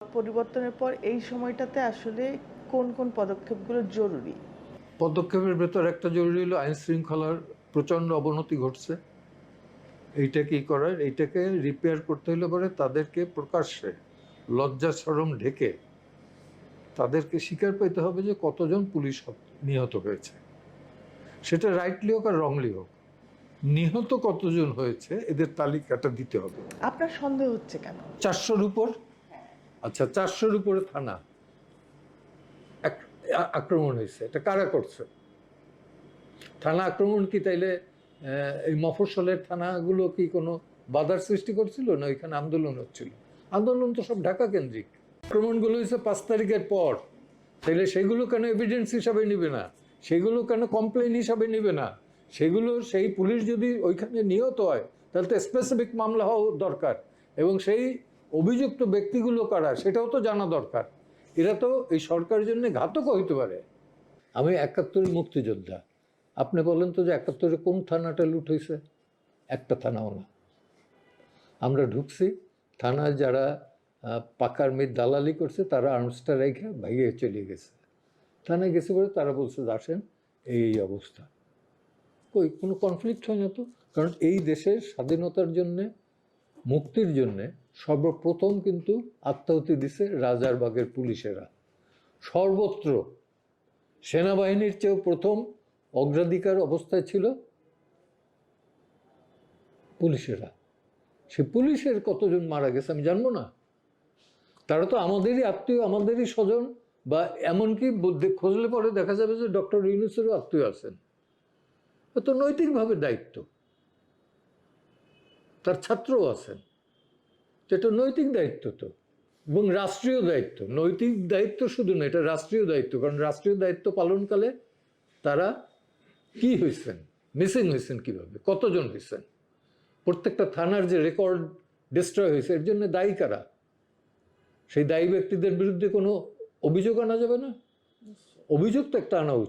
পরিবর্তনের পর এই সময়টাতে আসলে কোন কোন পদক্ষেপগুলো জরুরি? পদক্ষেপের ভেতর একটা জরুরি হলো আইন শৃঙ্খলার প্রচণ্ড অবনতি ঘটছে। এইটাকে রিপেয়ার করতে হলে পরে তাদেরকে প্রকাশ্যে লজ্জা শরম ঢেকে তাদেরকে স্বীকার পেতে হবে যে কতজন পুলিশ নিহত হয়েছে, সেটা রাইটলি হোক আর রংলি হোক। নিহত কতজন হয়েছে এদের তালিকাটা দিতে হবে। আপনার সন্দেহ হচ্ছে কেন? 400-র উপর। আচ্ছা, 400-র উপরে থানা আক্রমণ হয়েছে, এটা কারা করছে? থানা আক্রমণ কি তাইলে এই মফস্বলের থানাগুলো কি কোনো বাধার সৃষ্টি করছিল না? ওইখানে আন্দোলন হচ্ছিল। আন্দোলন তো সব ঢাকা কেন্দ্রিক। আক্রমণগুলো হয়েছে 5 তারিখের পর। তাইলে সেগুলো কেন এভিডেন্স হিসাবে নিবে না? সেগুলো কেন কমপ্লেন হিসাবে নিবে না? সেগুলো সেই পুলিশ যদি ওইখানে নিহত হয় তাহলে তো স্পেসিফিক মামলা হওয়া দরকার, এবং সেই অভিযুক্ত ব্যক্তিগুলো কারা সেটাও তো জানা দরকার। এরা তো এই সরকারের জন্য ঘাতক হইতে পারে। আমি 71 মুক্তিযোদ্ধা। আপনি বলেন তো যে 71-এ কোন থানাটা লুট হয়েছে? একটা থানাও না। আমরা ঢুকছি, থানায় যারা পাকার মেয়ে দালালি করছে তারা আর্মসটা রেখে ভাইয়ে চলে গেছে। থানায় গেছে বলে তারা বলছে আসেন, এই অবস্থা। কোনো কনফ্লিক্ট হয় না তো। কারণ এই দেশের স্বাধীনতার জন্যে, মুক্তির জন্যে সর্বপ্রথম কিন্তু আত্মাহুতি দিছে রাজারবাগের পুলিশেরা। সর্বত্র সেনাবাহিনীর চেয়েও প্রথম অগ্রাধিকার অবস্থায় ছিল পুলিশেরা। সে পুলিশের কতজন মারা গেছে আমি জানবো না? তারা তো আমাদেরই আত্মীয়, আমাদেরই স্বজন, বা এমনকি খোঁজলে পরে দেখা যাবে যে ডক্টর ইউনূসেরও আত্মীয় আছেন। তো নৈতিকভাবে দায়িত্ব, তার ছাত্রও আছেন, এটা নৈতিক দায়িত্ব তো, এবং রাষ্ট্রীয় দায়িত্ব। নৈতিক দায়িত্ব শুধু না, এটা রাষ্ট্রীয় দায়িত্ব। কারণ রাষ্ট্রীয় দায়িত্ব পালনকালে তারা কি হয়েছেন, মিসিং হয়েছেন কিভাবে, কতজন হয়েছেন, প্রত্যেকটা থানার যে রেকর্ড ডিস্ট্রয় হয়েছে এর জন্য দায়ী কারা? সেই দায়ী ব্যক্তিদের বিরুদ্ধে কোনো অভিযোগ আনা যাবে না? অভিযোগ তো একটা আনা উচিত।